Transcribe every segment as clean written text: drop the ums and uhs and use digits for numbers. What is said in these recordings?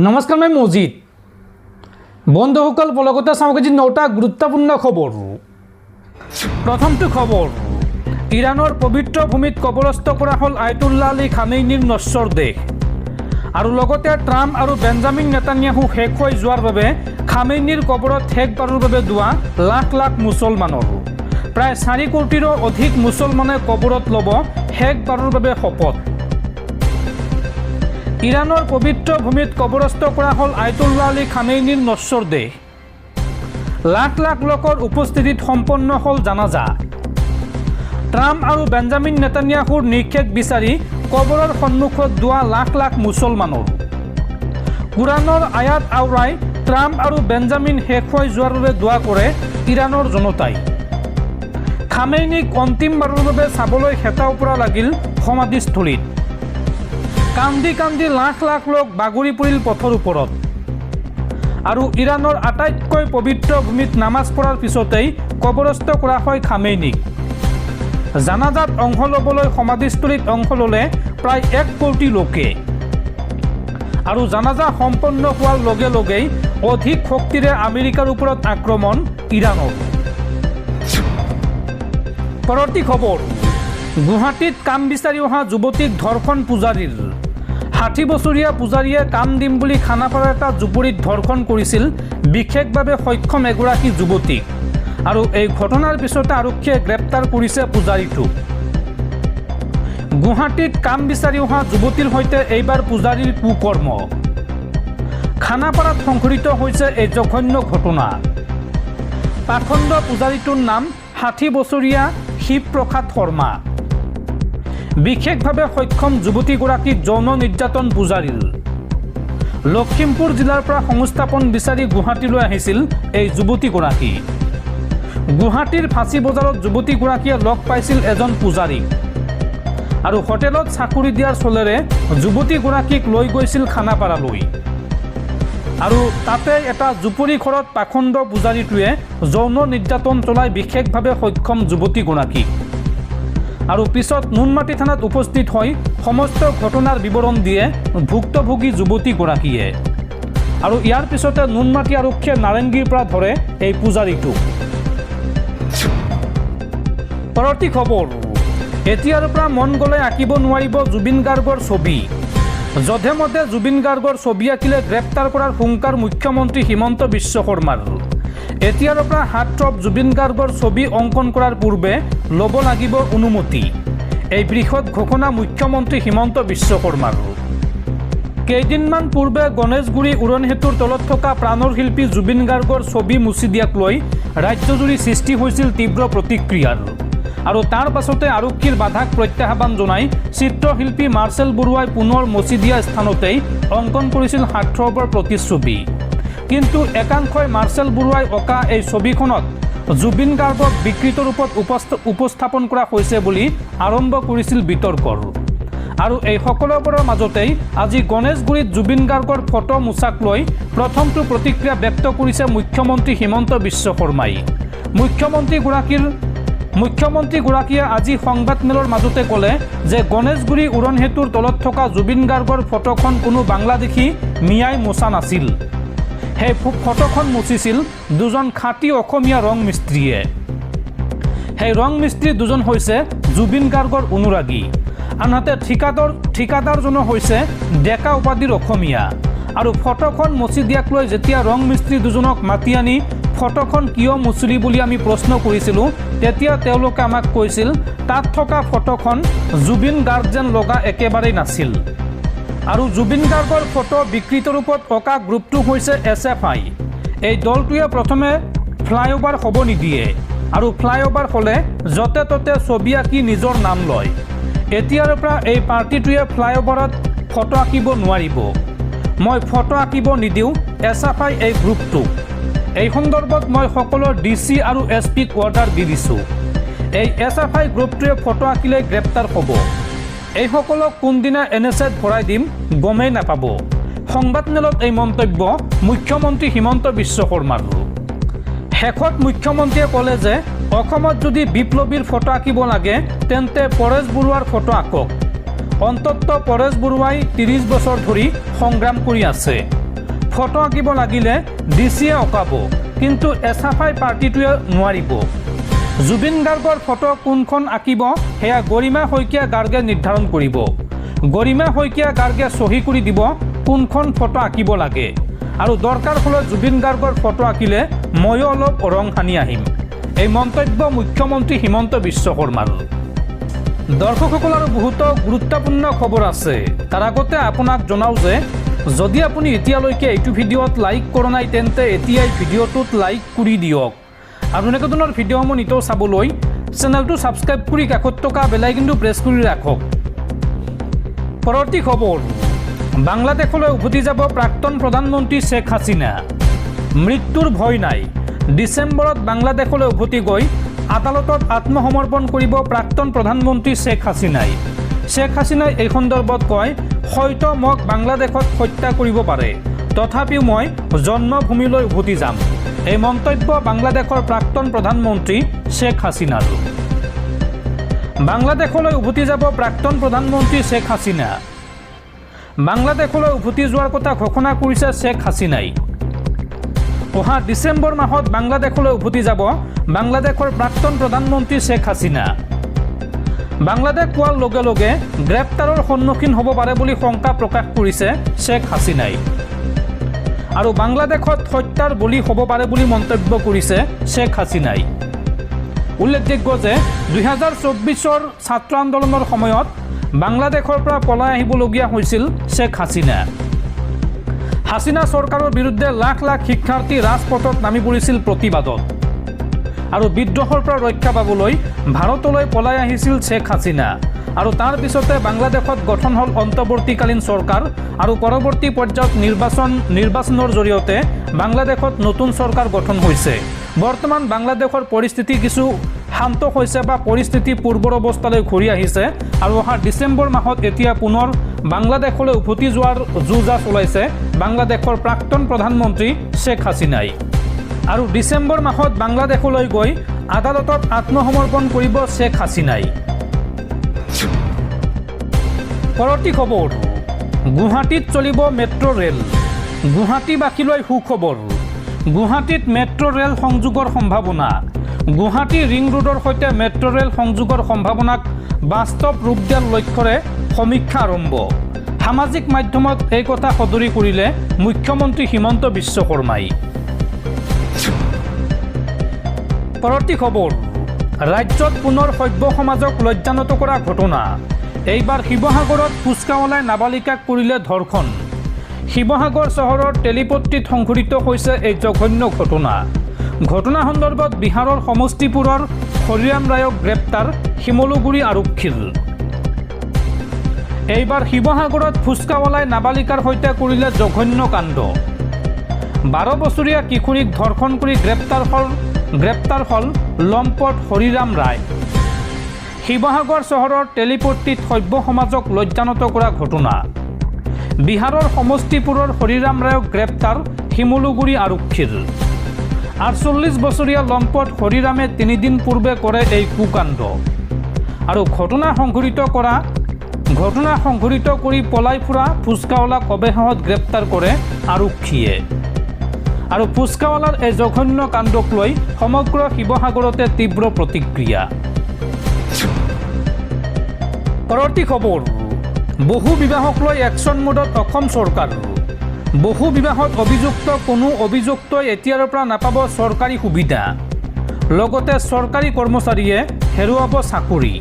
নমস্কাৰ, মই মজিদ। বন্ধুসকল, পলকতে চাওঁ আজি 9টা গুৰুত্বপূৰ্ণ খবৰ। প্ৰথমটো খবৰ, ইৰাণৰ পবিত্ৰ ভূমিত কবৰস্থ কৰা হ'ল আয়াতুল্লাহ আলী খামেইনিৰ নশ্বৰ দেহ। আৰু লগতে ট্ৰাম্প আৰু বেঞ্জামিন নেতানিয়াহু শেষ হৈ যোৱাৰ বাবে খামেইনিৰ কবৰত শেষ বাৰৰ বাবে দোৱা লাখ লাখ মুছলমানৰ। প্ৰায় 4 কোটিৰো অধিক মুছলমানে কবৰত ল'ব শেষ বাৰৰ বাবে শপত। ইৰাণৰ পবিত্ৰ ভূমিত কবৰস্থ কৰা হ'ল আয়াতুল্লাহ আলী খামেইনিৰ নশ্বৰ দেহ। লাখ লাখ লোকৰ উপস্থিতিত সম্পন্ন হ'ল জানাজা। ট্ৰাম্প আৰু বেঞ্জামিন নেতানিয়াহুৰ নিক্ষেপ বিচাৰি কবৰৰ সন্মুখত দোৱা লাখ লাখ মুছলমানৰ। কুৰাণৰ আয়াত আওৰাই ট্ৰাম্প আৰু বেঞ্জামিন শেষ হৈ যোৱাৰ বাবে দোৱা কৰে ইৰাণৰ জনতাই। খামেইনিক অন্তিমবাৰৰ বাবে চাবলৈ হেতা ওপৰা লাগিল সমাধিস্থলীত। কান্দি কান্দি লাখ লাখ লোক বাগৰি পৰিল পথৰ ওপৰত। আৰু ইৰাণৰ আটাইতকৈ পবিত্ৰ ভূমিত নামাজ পঢ়াৰ পিছতেই কবৰস্থ কৰা হয় খামেইনিক। জানাজাত অংশ ল'বলৈ সমাধিস্থলীত অংশ ল'লে প্ৰায় 1 কোটি লোকে। আৰু জানাজা সম্পন্ন হোৱাৰ লগে লগেই অধিক শক্তিৰে আমেৰিকাৰ ওপৰত আক্ৰমণ ইৰাণৰ। পৰৱৰ্তী খবৰ, গুৱাহাটীত কাম বিচাৰি অহা যুৱতীক ধৰ্ষণ পূজাৰীৰ। 60 বছৰীয়া পূজাৰীয়ে কাম দিম বুলি খানাপাৰাৰ এটা জুপুৰিত ধৰ্ষণ কৰিছিল বিশেষভাৱে সক্ষম এগৰাকী যুৱতীক। আৰু এই ঘটনাৰ পিছতে আৰক্ষীয়ে গ্ৰেপ্তাৰ কৰিছে পূজাৰীটোক। গুৱাহাটীত কাম বিচাৰি অহা যুৱতীৰ সৈতে এইবাৰ পূজাৰীৰ কুকৰ্ম। খানাপাৰাত সংঘটিত হৈছে এই জঘন্য ঘটনা। পাখণ্ড পূজাৰীটোৰ নাম 60 বছৰীয়া শিৱপ্ৰসাদ শৰ্মা। বিশেষভাৱে সক্ষম যুৱতীগৰাকীক যৌন নিৰ্যাতন পূজাৰীৰ। লখিমপুৰ জিলাৰ পৰা সংস্থাপন বিচাৰি গুৱাহাটীলৈ আহিছিল এই যুৱতীগৰাকী। গুৱাহাটীৰ ফাঁচী বজাৰত যুৱতীগৰাকীয়ে লগ পাইছিল এজন পূজাৰীক। আৰু হোটেলত চাকৰি দিয়াৰ চলেৰে যুৱতীগৰাকীক লৈ গৈছিল খানাপাৰালৈ। আৰু তাতে এটা জুপুৰি ঘৰত পাখণ্ড পূজাৰীটোৱে যৌন নিৰ্যাতন চলাই বিশেষভাৱে সক্ষম যুৱতীগৰাকীক। আৰু পিছত নুনমাটি থানাত উপস্থিত হৈ সমস্ত ঘটনাৰ বিৱৰণ দিয়ে ভুক্তভোগী যুৱতীগৰাকীয়ে। আৰু ইয়াৰ পিছতে নুনমাটি আৰক্ষীয়ে নাৰেংগীৰ পৰা ধৰে এই পূজাৰীটোক। পৰৱৰ্তী খবৰ, এতিয়াৰ পৰা মন গ'লে আঁকিব নোৱাৰিব জুবিন গাৰ্গৰ ছবি। যধে মধে জুবিন গাৰ্গৰ ছবি আঁকিলে গ্ৰেপ্তাৰ কৰাৰ হুংকাৰ মুখ্যমন্ত্ৰী হিমন্ত বিশ্ব শৰ্মাৰ। এতিয়াৰ পৰা হাতত জুবিন গাৰ্গৰ ছবি অংকন কৰাৰ পূৰ্বে ল'ব লাগিব অনুমতি। এই বৃহৎ ঘোষণা মুখ্যমন্ত্ৰী হিমন্ত বিশ্ব শৰ্মাৰ। কেইদিনমান পূৰ্বে গণেশগুৰি উৰণ সেতুৰ তলত থকা প্ৰাণৰ শিল্পী জুবিন গাৰ্গৰ ছবি মুচি দিয়াক লৈ ৰাজ্যজুৰি সৃষ্টি হৈছিল তীব্ৰ প্ৰতিক্ৰিয়াৰ। আৰু তাৰ পাছতে আৰক্ষীৰ বাধাক প্ৰত্যাহ্বান জনাই চিত্ৰশিল্পী মাৰ্চেল বৰুৱাই পুনৰ মচি দিয়া স্থানতেই অংকন কৰিছিল হাৰ্থৰবৰ প্ৰতিচ্ছবি। কিন্তু একাংশই মাৰ্চেল বৰুৱাই অঁকা এই ছবিখনত জুবিন গাৰ্গক বিকৃত ৰূপত উপস্থাপন কৰা হৈছে বুলি আৰম্ভ কৰিছিল বিতৰ্কৰ। আৰু এই সকলোবোৰৰ মাজতেই আজি গণেশগুৰিত জুবিন গাৰ্গৰ ফটো মোচাক লৈ প্ৰথমটো প্ৰতিক্ৰিয়া ব্যক্ত কৰিছে মুখ্যমন্ত্ৰী হিমন্ত বিশ্ব শৰ্মাই। মুখ্যমন্ত্ৰীগৰাকীয়ে আজি সংবাদমেলৰ মাজতে ক'লে যে গণেশগুৰি উৰণ সেতুৰ তলত থকা জুবিন গাৰ্গৰ ফটোখন কোনো বাংলাদেশী মিয়াই মোচা নাছিল। সেই ফটোখন মুচিছিল দুজন খাঁটি অসমীয়া ৰং মিস্ত্ৰীয়ে। সেই ৰং মিস্ত্ৰী দুজন হৈছে জুবিন গাৰ্গৰ অনুৰাগী। আনহাতে ঠিকাদাৰজন হৈছে ডেকা উপাধিৰ অসমীয়া। আৰু ফটোখন মচি দিয়াক লৈ যেতিয়া ৰং মিস্ত্ৰী দুজনক মাতি আনি ফটোখন কিয় মুচলি বুলি আমি প্ৰশ্ন কৰিছিলোঁ, তেতিয়া তেওঁলোকে আমাক কৈছিল তাত থকা ফটোখন জুবিন গাৰ্গ যেন লগা একেবাৰেই নাছিল। আৰু জুবিন গাৰ্গৰ ফটো বিকৃত ৰূপত অঁকা গ্ৰুপটো হৈছে SFI। এই দলটোৱে প্ৰথমে ফ্লাইঅভাৰ হ'ব নিদিয়ে। আৰু ফ্লাইঅভাৰ হ'লে য'তে ত'তে ছবি আঁকি নিজৰ নাম লয়। এতিয়াৰ পৰা এই পাৰ্টিটোৱে ফ্লাইঅভাৰত ফটো আঁকিব নোৱাৰিব। মই ফটো আঁকিব নিদিওঁ SFI এই গ্ৰুপটোক। এই সন্দৰ্ভত মই সকলো DC আৰু SPক অৰ্ডাৰ দি দিছোঁ। এই SFI গ্ৰুপটোৱে ফটো আঁকিলে গ্ৰেপ্তাৰ হ'ব। এইসকলক কোনদিনা NSAত ভৰাই দিম গমেই নাপাব। সংবাদমেলত এই মন্তব্য মুখ্যমন্ত্ৰী হিমন্ত বিশ্ব শৰ্মাৰ। শেষত মুখ্যমন্ত্ৰীয়ে ক'লে যে অসমত যদি বিপ্লৱীৰ ফটো আঁকিব লাগে তেন্তে পৰেশ বৰুৱাৰ ফটো আঁকক। অন্ততঃ পৰেশ বৰুৱাই 30 বছৰ ধৰি সংগ্ৰাম কৰি আছে। ফটো আঁকিব লাগিলে ডিচিয়ে অঁকাব, কিন্তু এছএফআই পাৰ্টিটোৱে নোৱাৰিব। জুবিন গাৰ্গৰ ফটো কোনখন আঁকিব সেয়া গৰিমা শইকীয়া গাৰ্গে নিৰ্ধাৰণ কৰিব। গৰিমা শইকীয়া গাৰ্গে চহী কৰি দিব কোনখন ফটো আঁকিব লাগে, আৰু দৰকাৰ হ'লে জুবিন গাৰ্গৰ ফটো আঁকিলে ময়ো অলপ ৰং সানি আহিম। এই মন্তব্য মুখ্যমন্ত্ৰী হিমন্ত বিশ্ব শৰ্মাৰ। দৰ্শকসকল, আৰু বহুতো গুৰুত্বপূৰ্ণ খবৰ আছে। তাৰ আগতে আপোনাক জনাওঁ যে যদি আপুনি এতিয়ালৈকে এইটো ভিডিঅ'ত লাইক কৰা নাই তেন্তে এতিয়াই ভিডিঅ'টোত লাইক কৰি দিয়ক, আৰু এনেকুৱা ধৰণৰ ভিডিঅ'সমূহ নিতৌ চাবলৈ চেনেলটো ছাবস্ক্ৰাইব কৰি কাষত থকা বেল আইকনটো প্ৰেছ কৰি ৰাখক। পৰৱৰ্তী খবৰ, বাংলাদেশলৈ উভতি যাব প্ৰাক্তন প্ৰধানমন্ত্ৰী শ্বেখ হাছিনা। মৃত্যুৰ ভয় নাই। ডিচেম্বৰত বাংলাদেশলৈ উভতি গৈ আদালতত আত্মসমৰ্পণ কৰিব প্ৰাক্তন প্ৰধানমন্ত্ৰী শ্বেখ হাছিনাই। শ্বেখ হাছিনাই এই সন্দৰ্ভত কয়, হয়তো মোক বাংলাদেশত হত্যা কৰিব পাৰে, তথাপিও মই জন্মভূমিলৈ উভতি যাম। এই মন্তব্য বাংলাদেশৰ প্ৰাক্তন প্ৰধানমন্ত্ৰী শ্বেখ হাছিনাৰ। বাংলাদেশলৈ উভতি যাব প্ৰাক্তন প্ৰধানমন্ত্ৰী শ্বেখ হাছিনা। বাংলাদেশলৈ উভতি যোৱাৰ কথা ঘোষণা কৰিছে শ্বেখ হাছিনাই। অহা ডিচেম্বৰ মাহত বাংলাদেশলৈ উভতি যাব বাংলাদেশৰ প্ৰাক্তন প্ৰধানমন্ত্ৰী শ্বেখ হাছিনা। বাংলাদেশ পোৱাৰ লগে লগে গ্ৰেপ্তাৰৰ সন্মুখীন হ'ব পাৰে বুলি শংকা প্ৰকাশ কৰিছে শ্বেখ হাছিনাই, আৰু বাংলাদেশত হত্যাৰ বলি হ'ব পাৰে বুলি মন্তব্য কৰিছে শ্বেখ হাছিনাই। উল্লেখযোগ্য যে 2024 ছাত্ৰ আন্দোলনৰ সময়ত বাংলাদেশৰ পৰা পলাই আহিবলগীয়া হৈছিল শ্বেখ হাছিনা। হাছিনা চৰকাৰৰ বিৰুদ্ধে লাখ লাখ শিক্ষাৰ্থী ৰাজপথত নামি পৰিছিল প্ৰতিবাদত, আৰু বিদ্ৰোহৰ পৰা ৰক্ষা পাবলৈ ভাৰতলৈ পলাই আহিছিল শ্বেখ হাছিনা। আৰু তাৰ পিছতে বাংলাদেশত গঠন হ'ল অন্তৱৰ্তীকালীন চৰকাৰ, আৰু পৰৱৰ্তী পৰ্যায়ত নিৰ্বাচনৰ জৰিয়তে বাংলাদেশত নতুন চৰকাৰ গঠন হৈছে। বৰ্তমান বাংলাদেশৰ পৰিস্থিতি কিছু শান্ত হৈছে বা পৰিস্থিতি পূৰ্বৰ অৱস্থালৈ ঘূৰি আহিছে, আৰু অহা ডিচেম্বৰ মাহত এতিয়া পুনৰ বাংলাদেশলৈ উভতি যোৱাৰ যো-জা চলাইছে বাংলাদেশৰ প্ৰাক্তন প্ৰধানমন্ত্ৰী শ্বেখ হাছিনাই। আৰু ডিচেম্বৰ মাহত বাংলাদেশলৈ গৈ আদালতত আত্মসমৰ্পণ কৰিব শ্বেখ হাছিনাই। পৰৱৰ্তী খবৰ, গুৱাহাটীত চলিব মেট্ৰ' ৰেল। গুৱাহাটীবাসীলৈ সুখবৰ। গুৱাহাটীত মেট্ৰ' ৰেল সংযোগৰ সম্ভাৱনা। গুৱাহাটী ৰিং ৰোডৰ সৈতে মেট্ৰ' ৰেল সংযোগৰ সম্ভাৱনাক বাস্তৱ ৰূপ দিয়াৰ লক্ষ্যৰে সমীক্ষা আৰম্ভ। সামাজিক মাধ্যমত এই কথা সদৰি কৰিলে মুখ্যমন্ত্ৰী হিমন্ত বিশ্ব শৰ্মাই। পৰৱৰ্তী খবৰ, ৰাজ্যত পুনৰ সভ্য সমাজক লজ্জানত কৰা ঘটনা। এইবাৰ শিৱসাগৰত ফুচকাৱালাই নাবালিকাক কৰিলে ধৰ্ষণ। শিৱসাগৰ চহৰৰ তেলিপট্টিত সংঘটিত হৈছে এই জঘন্য ঘটনা। ঘটনা সন্দৰ্ভত বিহাৰৰ সমষ্টিপুৰৰ হৰিৰাম ৰায়ক গ্ৰেপ্তাৰ শিমলুগুৰি আৰক্ষীৰ। এইবাৰ শিৱসাগৰত ফুচকাৱালাই নাবালিকাৰ সৈতে কৰিলে জঘন্য কাণ্ড। 12 বছৰীয়া কিশোৰীক ধৰ্ষণ কৰি গ্ৰেপ্তাৰ হ'ল লম্পট হৰিৰাম ৰায়। শিৱসাগৰ চহৰৰ তেলিপট্টিত সভ্য সমাজক লজ্জানত কৰা ঘটনা। বিহাৰৰ সমষ্টিপুৰৰ হৰিৰাম ৰায়ক গ্ৰেপ্তাৰ শিমলুগুৰি আৰক্ষীৰ। 48 বছৰীয়া লম্পট হৰিৰামে 3 দিন পূৰ্বে কৰে এই কুকাণ্ড, আৰু ঘটনা সংঘটিত কৰি পলাই ফুৰা ফুচকাৱালাক অৱশেষত গ্ৰেপ্তাৰ কৰে আৰক্ষীয়ে। আৰু ফুচকাৱালাৰ এই জঘন্য কাণ্ডক লৈ সমগ্ৰ শিৱসাগৰতে তীব্ৰ প্ৰতিক্ৰিয়া। পৰৱৰ্তী খবৰ, বহু বিবাহক লৈ একশ্যন মোডত অসম চৰকাৰ। বহু বিবাহত অভিযুক্ত কোনো অভিযুক্তই এতিয়াৰ পৰা নাপাব চৰকাৰী সুবিধা। লগতে চৰকাৰী কৰ্মচাৰীয়ে হেৰুৱাব চাকৰি।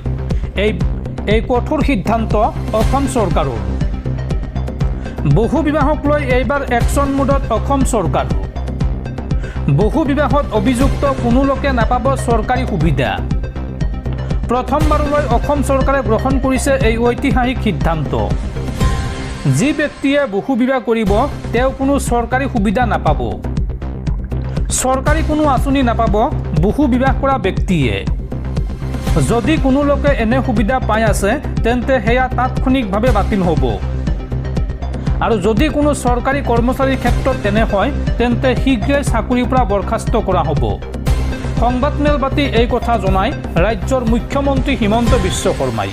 এই কঠোৰ সিদ্ধান্ত অসম চৰকাৰৰ। বহু বিবাহক লৈ এইবাৰ একশ্যন মোডত অসম চৰকাৰ। বহু বিবাহত অভিযুক্ত কোনো লোকে নাপাব চৰকাৰী সুবিধা। প্ৰথমবাৰলৈ অসম চৰকাৰে গ্ৰহণ কৰিছে এই ঐতিহাসিক সিদ্ধান্ত। যি ব্যক্তিয়ে বহু বিবাহ কৰিব তেওঁ কোনো চৰকাৰী সুবিধা নাপাব। চৰকাৰী কোনো আঁচনি নাপাব বহু বিবাহ কৰা ব্যক্তিয়ে। যদি কোনো লোকে এনে সুবিধা পাই আছে তেন্তে সেয়া তাৎক্ষণিকভাৱে বাতিল হ'ব। আৰু যদি কোনো চৰকাৰী কৰ্মচাৰীৰ ক্ষেত্ৰত এনে হয় তেন্তে শীঘ্ৰেই চাকৰিৰ পৰা বৰখাস্ত কৰা হ'ব। সংবাদমেল পাতি এই কথা জনাই ৰাজ্যৰ মুখ্যমন্ত্ৰী হিমন্ত বিশ্ব শৰ্মাই।